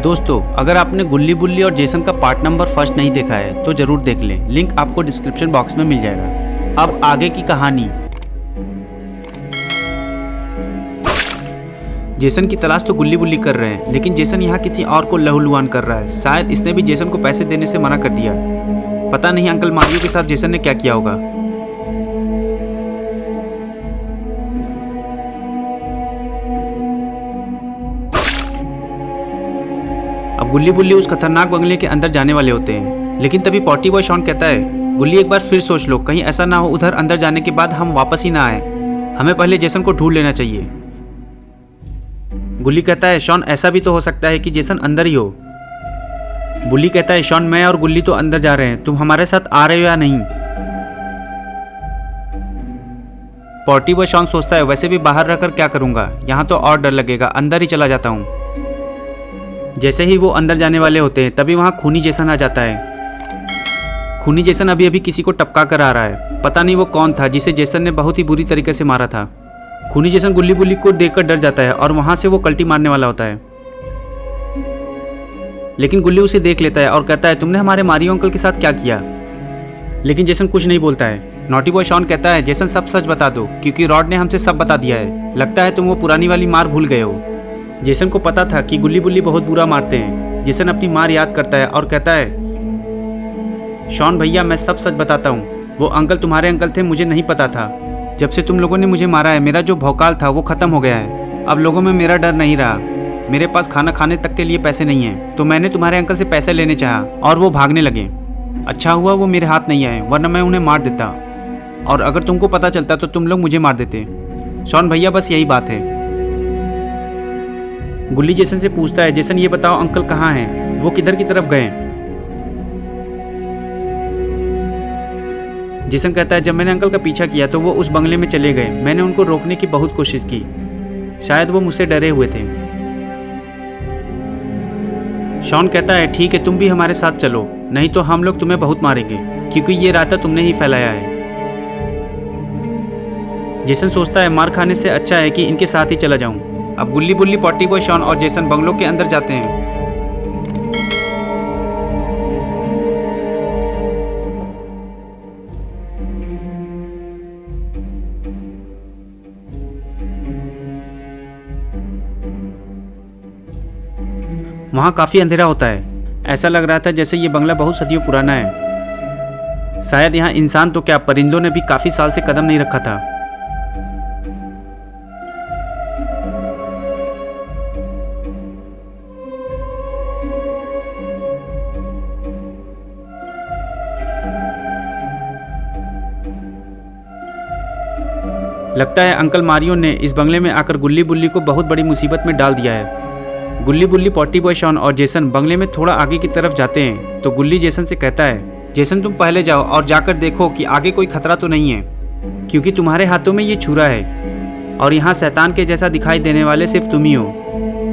दोस्तों, अगर आपने गुल्ली बुल्ली और जेसन का पार्ट नंबर फर्स्ट नहीं देखा है तो जरूर देख लें। लिंक आपको डिस्क्रिप्शन बॉक्स में मिल जाएगा। अब आगे की कहानी। जेसन की तलाश तो गुल्ली बुल्ली कर रहे हैं, लेकिन जेसन यहाँ किसी और को लहूलुहान कर रहा है। शायद इसने भी जेसन को पैसे देने से मना कर दिया। पता नहीं अंकल मारियो के साथ जेसन ने क्या किया होगा। अब गुल्ली बुल्ली उस खतरनाक बंगले के अंदर जाने वाले होते हैं, लेकिन तभी पॉटी बॉय शॉन कहता है, गुल्ली एक बार फिर सोच लो, कहीं ऐसा ना हो उधर अंदर जाने के बाद हम वापस ही ना आए। हमें पहले जेसन को ढूंढ लेना चाहिए। गुल्ली कहता है, शॉन ऐसा भी तो हो सकता है कि जेसन अंदर ही हो। बुल्ली कहता है, शॉन मैं और गुल्ली तो अंदर जा रहे हैं, तुम हमारे साथ आ रहे हो या नहीं। पॉटी बॉय शॉन सोचता है, वैसे भी बाहर रहकर क्या करूंगा, यहाँ तो और डर लगेगा, अंदर ही चला जाता हूँ। जैसे ही वो अंदर जाने वाले होते हैं तभी वहाँ खूनी जेसन आ जाता है। खूनी जेसन अभी अभी किसी को टपका कर आ रहा है। पता नहीं वो कौन था जिसे जेसन ने बहुत ही बुरी तरीके से मारा था। खूनी जेसन गुल्ली बुल्ली को देखकर डर जाता है और वहाँ से वो कल्टी मारने वाला होता है, लेकिन गुल्ली उसे देख लेता है और कहता है, तुमने हमारे मारियो अंकल के साथ क्या किया। लेकिन जेसन कुछ नहीं बोलता है। नॉटी बॉय शॉन कहता है, जेसन सब सच बता दो, क्योंकि रॉड ने हमसे सब बता दिया है। लगता है तुम वो पुरानी वाली मार भूल गए हो। जेसन को पता था कि गुल्ली बुल्ली बहुत बुरा मारते हैं। जेसन अपनी मार याद करता है और कहता है, शॉन भैया मैं सब सच बताता हूँ, वो अंकल तुम्हारे अंकल थे, मुझे नहीं पता था। जब से तुम लोगों ने मुझे मारा है मेरा जो भौकाल था वो खत्म हो गया है। अब लोगों में मेरा डर नहीं रहा। मेरे पास खाना खाने तक के लिए पैसे नहीं हैं, तो मैंने तुम्हारे अंकल से पैसे लेने चाहा और वो भागने लगे। अच्छा हुआ वो मेरे हाथ नहीं आए, वरना मैं उन्हें मार देता, और अगर तुमको पता चलता तो तुम लोग मुझे मार देते। शॉन भैया बस यही बात है। गुल्ली जेसन से पूछता है, जेसन ये बताओ अंकल कहाँ हैं, वो किधर की तरफ गए। जेसन कहता है, जब मैंने अंकल का पीछा किया तो वो उस बंगले में चले गए। मैंने उनको रोकने की बहुत कोशिश की, शायद वो मुझसे डरे हुए थे। शॉन कहता है, ठीक है तुम भी हमारे साथ चलो, नहीं तो हम लोग तुम्हें बहुत मारेंगे, क्योंकि ये रायता तुमने ही फैलाया है। जेसन सोचता है मार खाने से अच्छा है कि इनके साथ ही चला जाऊं। अब गुल्ली बुल्ली, पॉटी बॉय शॉन और जेसन बंगलों के अंदर जाते हैं। वहां काफी अंधेरा होता है। ऐसा लग रहा था जैसे ये बंगला बहुत सदियों पुराना है। शायद यहाँ इंसान तो क्या, परिंदों ने भी काफी साल से कदम नहीं रखा था। लगता है अंकल मारियो ने इस बंगले में आकर गुल्ली बुल्ली को बहुत बड़ी मुसीबत में डाल दिया है। गुल्ली बुल्ली, पॉटी बॉय शॉन और जेसन बंगले में थोड़ा आगे की तरफ जाते हैं तो गुल्ली जेसन से कहता है, जेसन तुम पहले जाओ और जाकर देखो कि आगे कोई खतरा तो नहीं है, क्योंकि तुम्हारे हाथों में ये छुरा है और यहाँ शैतान के जैसा दिखाई देने वाले सिर्फ तुम ही हो,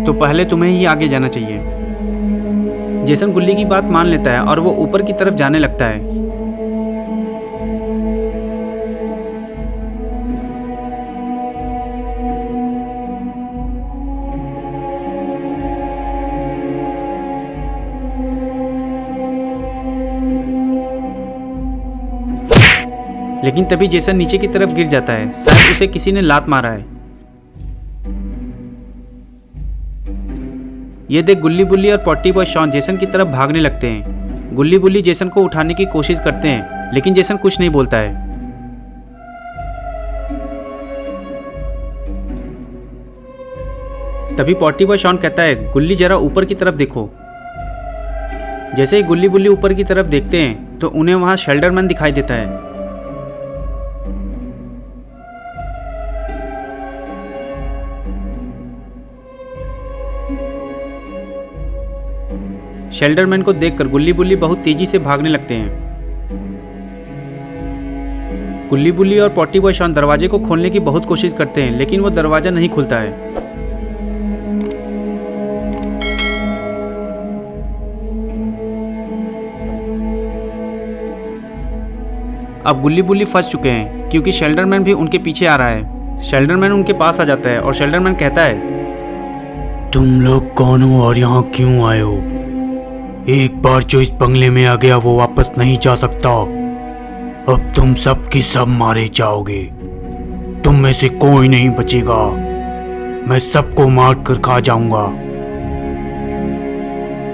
तो पहले तुम्हें ही आगे जाना चाहिए। जेसन गुल्ली की बात मान लेता है और वो ऊपर की तरफ जाने लगता है। लेकिन तभी जेसन नीचे की तरफ गिर जाता है। शायद उसे किसी ने लात मारा है। ये देख गुल्ली बुल्ली और पॉटी बॉय शॉन जेसन की तरफ भागने लगते हैं। गुल्ली बुल्ली जेसन को उठाने की कोशिश करते हैं, लेकिन जेसन कुछ नहीं बोलता है। तभी पॉटी बॉय शॉन कहता है, गुल्ली जरा ऊपर की तरफ देखो। जैसे ही गुल्ली बुल्ली ऊपर की तरफ देखते हैं तो उन्हें वहां शेल्डरमैन दिखाई देता है। शेल्डरमैन को देखकर गुल्ली बुल्ली बहुत तेजी से भागने लगते हैं। गुल्ली बुल्ली और पॉटी बॉय शॉन दरवाजे को खोलने की बहुत कोशिश करते हैं, लेकिन वो दरवाजा नहीं खुलता है। अब गुल्ली बुल्ली फंस चुके हैं, क्योंकि शेल्डरमैन भी उनके पीछे आ रहा है। शेल्डरमैन उनके पास आ जाता है और शेल्डरमैन कहता है, तुम लोग कौन हो और यहाँ क्यों आए हो? एक बार जो इस बंगले में आ गया वो वापस नहीं जा सकता। अब तुम सब की सब मारे जाओगे। तुम में से कोई नहीं बचेगा। मैं सबको मार कर खा जाऊंगा।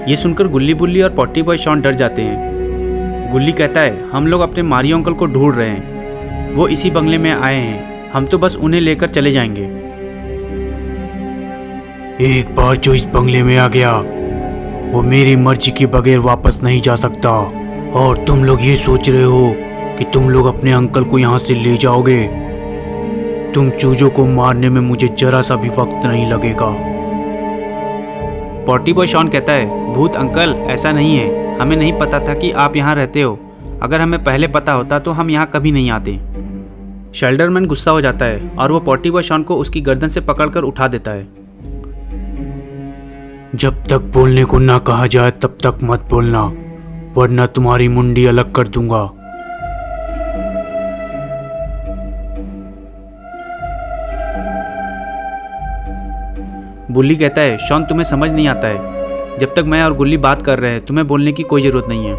ये सुनकर गुल्ली बुल्ली और पॉटी बॉय शॉन डर जाते हैं। गुल्ली कहता है, हम लोग अपने मारियो अंकल को ढूंढ रहे हैं। वो इसी बंगले में आए हैं। हम तो बस उन्हें लेकर चले जाएंगे। एक बार जो इस बंगले में आ गया वो मेरी मर्जी के बगैर वापस नहीं जा सकता। और तुम लोग ये सोच रहे हो कि तुम लोग अपने अंकल को यहाँ से ले जाओगे। तुम चूजों को मारने में मुझे जरा सा भी वक्त नहीं लगेगा। पॉटी बॉय शॉन कहता है, भूत अंकल ऐसा नहीं है। हमें नहीं पता था कि आप यहाँ रहते हो। अगर हमें पहले पता होता तो हम यहाँ कभी नहीं आते। शेल्डरमैन गुस्सा हो जाता है और वो पॉटी बॉय शॉन को उसकी गर्दन से पकड़कर उठा देता है। जब तक बोलने को ना कहा जाए तब तक मत बोलना, वरना तुम्हारी मुंडी अलग कर दूंगा। बुल्ली कहता है, शॉन तुम्हें समझ नहीं आता है। जब तक मैं और गुल्ली बात कर रहे हैं तुम्हें बोलने की कोई जरूरत नहीं है।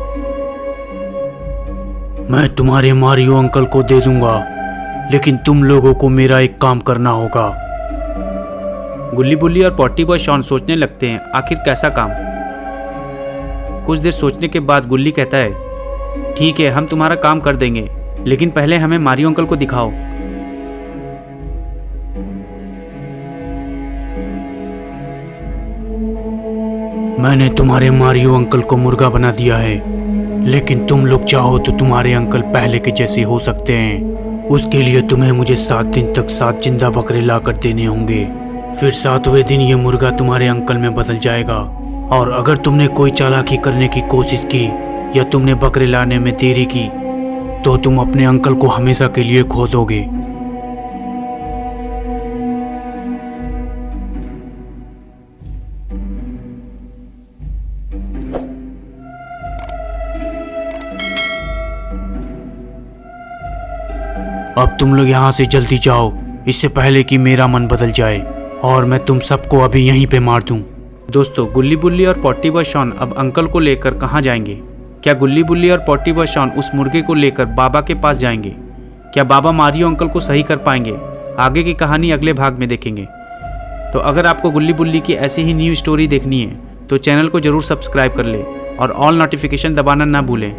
मैं तुम्हारे मारियो अंकल को दे दूंगा, लेकिन तुम लोगों को मेरा एक काम करना होगा। गुल्ली बुल्ली और पॉटी बॉय शॉन सोचने लगते हैं, आखिर कैसा काम। कुछ देर सोचने के बाद गुल्ली कहता है, ठीक है हम तुम्हारा काम कर देंगे, लेकिन पहले हमें मारियो अंकल को दिखाओ। मैंने तुम्हारे मारियो अंकल को मुर्गा बना दिया है, लेकिन तुम लोग चाहो तो तुम्हारे अंकल पहले के जैसे हो सकते हैं। उसके लिए तुम्हें मुझे 7 दिन तक 7 जिंदा बकरे ला कर देने होंगे। फिर 7वें दिन ये मुर्गा तुम्हारे अंकल में बदल जाएगा। और अगर तुमने कोई चालाकी करने की कोशिश की या तुमने बकरे लाने में देरी की तो तुम अपने अंकल को हमेशा के लिए खो दोगे। अब तुम लोग यहाँ से जल्दी जाओ, इससे पहले कि मेरा मन बदल जाए और मैं तुम सबको अभी यहीं पे मार दूं। दोस्तों, गुल्ली बुल्ली और पॉटी बॉय शॉन अब अंकल को लेकर कहाँ जाएंगे? क्या गुल्ली बुल्ली और पॉटी बॉय शॉन उस मुर्गे को लेकर बाबा के पास जाएंगे? क्या बाबा मारियो अंकल को सही कर पाएंगे? आगे की कहानी अगले भाग में देखेंगे। तो अगर आपको गुल्ली बुल्ली की ऐसी ही न्यू स्टोरी देखनी है तो चैनल को जरूर सब्सक्राइब कर ले और ऑल नोटिफिकेशन दबाना ना भूलें।